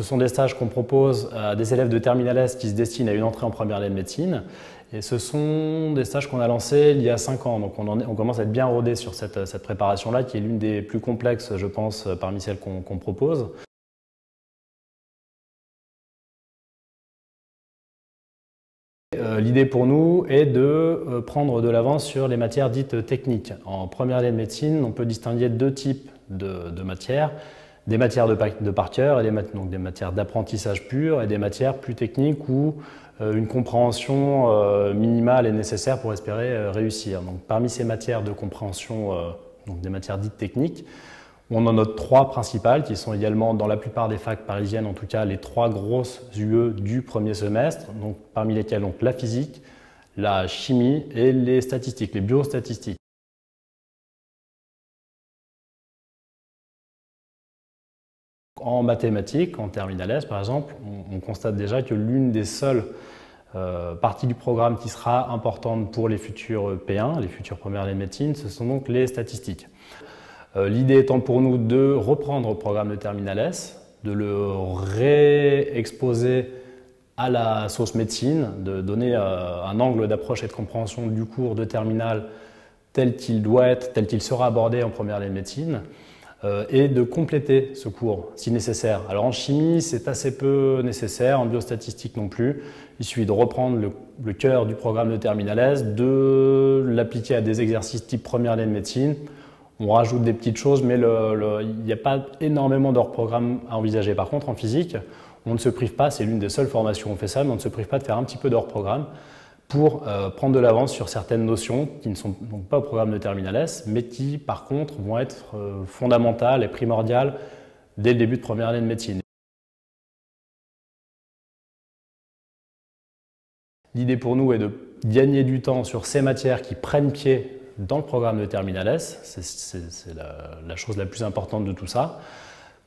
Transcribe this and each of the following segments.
Ce sont des stages qu'on propose à des élèves de Terminal S qui se destinent à une entrée en première année de médecine. Et ce sont des stages qu'on a lancés il y a 5 ans, donc on commence à être bien rodé sur cette préparation-là, qui est l'une des plus complexes, je pense, parmi celles qu'on propose. L'idée pour nous est de prendre de l'avance sur les matières dites techniques. En première année de médecine, on peut distinguer deux types de matières. Des matières de par cœur, donc des matières d'apprentissage pur, et des matières plus techniques où une compréhension minimale est nécessaire pour espérer réussir. Donc, parmi ces matières de compréhension, donc des matières dites techniques, on en note 3 principales qui sont également dans la plupart des facs parisiennes, en tout cas les 3 grosses UE du premier semestre, donc, parmi lesquelles donc, la physique, la chimie et les statistiques, les biostatistiques. En mathématiques, en terminale S par exemple, on constate déjà que l'une des seules parties du programme qui sera importante pour les futurs P1, les futures premières années de médecine, ce sont donc les statistiques. L'idée étant pour nous de reprendre le programme de terminale S, de le réexposer à la sauce médecine, de donner un angle d'approche et de compréhension du cours de terminale tel qu'il doit être, tel qu'il sera abordé en première année de médecine, et de compléter ce cours si nécessaire. Alors en chimie, c'est assez peu nécessaire, en biostatistique non plus. Il suffit de reprendre le cœur du programme de terminale S, de l'appliquer à des exercices type première année de médecine. On rajoute des petites choses, mais il n'y a pas énormément d'hors programme à envisager. Par contre, en physique, on ne se prive pas, c'est l'une des seules formations où on fait ça, mais on ne se prive pas de faire un petit peu d'hors programme pour prendre de l'avance sur certaines notions qui ne sont donc pas au programme de terminale S, mais qui par contre vont être fondamentales et primordiales dès le début de première année de médecine. L'idée pour nous est de gagner du temps sur ces matières qui prennent pied dans le programme de terminale S, c'est la chose la plus importante de tout ça,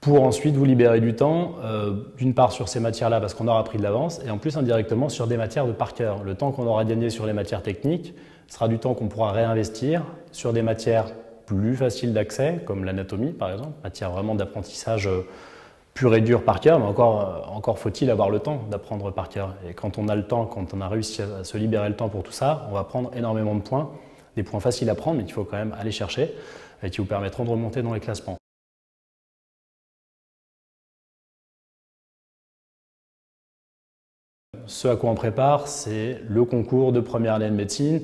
pour ensuite vous libérer du temps, d'une part sur ces matières-là parce qu'on aura pris de l'avance, et en plus indirectement sur des matières de par cœur. Le temps qu'on aura gagné sur les matières techniques sera du temps qu'on pourra réinvestir sur des matières plus faciles d'accès, comme l'anatomie par exemple, matière vraiment d'apprentissage pur et dur par cœur, mais encore faut-il avoir le temps d'apprendre par cœur. Et quand on a le temps, quand on a réussi à se libérer le temps pour tout ça, on va prendre énormément de points, des points faciles à prendre, mais qu'il faut quand même aller chercher, et qui vous permettront de remonter dans les classements. Ce à quoi on prépare, c'est le concours de première année de médecine.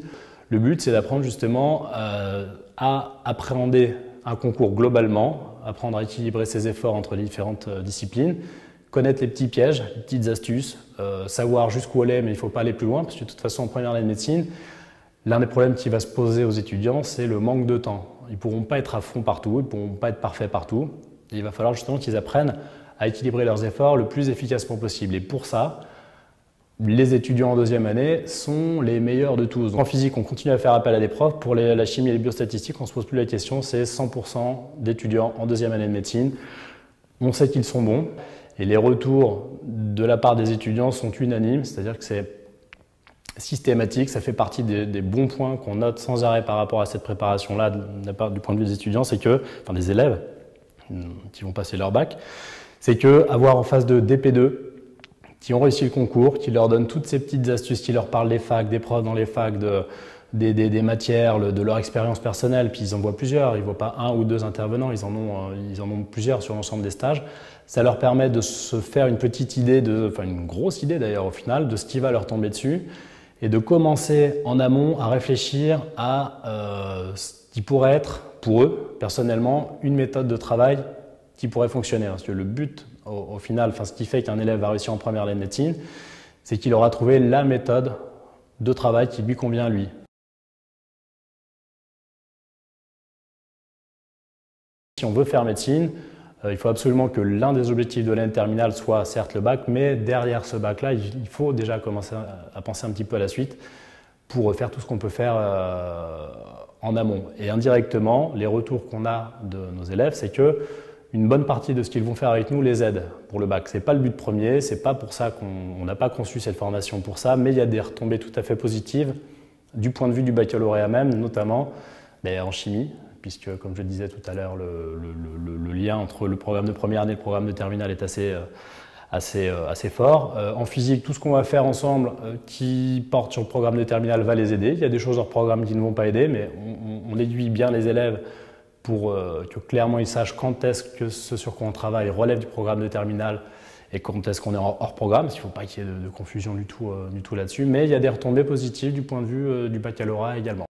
Le but, c'est d'apprendre justement à appréhender un concours globalement, apprendre à équilibrer ses efforts entre les différentes disciplines, connaître les petits pièges, les petites astuces, savoir jusqu'où aller, mais il ne faut pas aller plus loin, parce que de toute façon, en première année de médecine, l'un des problèmes qui va se poser aux étudiants, c'est le manque de temps. Ils ne pourront pas être à fond partout, ils ne pourront pas être parfaits partout. Et il va falloir justement qu'ils apprennent à équilibrer leurs efforts le plus efficacement possible. Et pour ça, les étudiants en deuxième année sont les meilleurs de tous. En physique, on continue à faire appel à des profs. Pour la chimie et les biostatistiques, on ne se pose plus la question, c'est 100% d'étudiants en deuxième année de médecine. On sait qu'ils sont bons et les retours de la part des étudiants sont unanimes, c'est-à-dire que c'est systématique, ça fait partie des bons points qu'on note sans arrêt par rapport à cette préparation-là du point de vue des étudiants, c'est que, enfin des élèves qui vont passer leur bac, c'est que avoir en face de DP2 qui ont réussi le concours, qui leur donnent toutes ces petites astuces, qui leur parlent des facs, des profs dans les facs, des matières, de leur expérience personnelle, puis ils en voient plusieurs, ils ne voient pas un ou deux intervenants, ils en ont plusieurs sur l'ensemble des stages. Ça leur permet de se faire une petite idée, enfin une grosse idée d'ailleurs au final, de ce qui va leur tomber dessus, et de commencer en amont à réfléchir à ce qui pourrait être, pour eux, personnellement, une méthode de travail qui pourrait fonctionner. Parce que le but, au final, ce qui fait qu'un élève va réussir en première année de médecine, c'est qu'il aura trouvé la méthode de travail qui lui convient à lui. Si on veut faire médecine, il faut absolument que l'un des objectifs de l'année terminale soit certes le bac, mais derrière ce bac-là, il faut déjà commencer à penser un petit peu à la suite pour faire tout ce qu'on peut faire en amont. Et indirectement, les retours qu'on a de nos élèves, c'est que une bonne partie de ce qu'ils vont faire avec nous les aide pour le bac. Ce n'est pas le but premier, c'est pas pour ça qu'on n'a pas conçu cette formation pour ça, mais il y a des retombées tout à fait positives du point de vue du baccalauréat même, notamment en chimie, puisque comme je le disais tout à l'heure, le lien entre le programme de première année et le programme de terminale est assez fort. En physique, tout ce qu'on va faire ensemble qui porte sur le programme de terminale va les aider. Il y a des choses hors programme qui ne vont pas aider, mais on aiguille bien les élèves pour que clairement ils sachent quand est-ce que ce sur quoi on travaille relève du programme de terminale et quand est-ce qu'on est hors programme, parce qu'il ne faut pas qu'il y ait de confusion du tout là-dessus. Mais il y a des retombées positives du point de vue du baccalauréat également.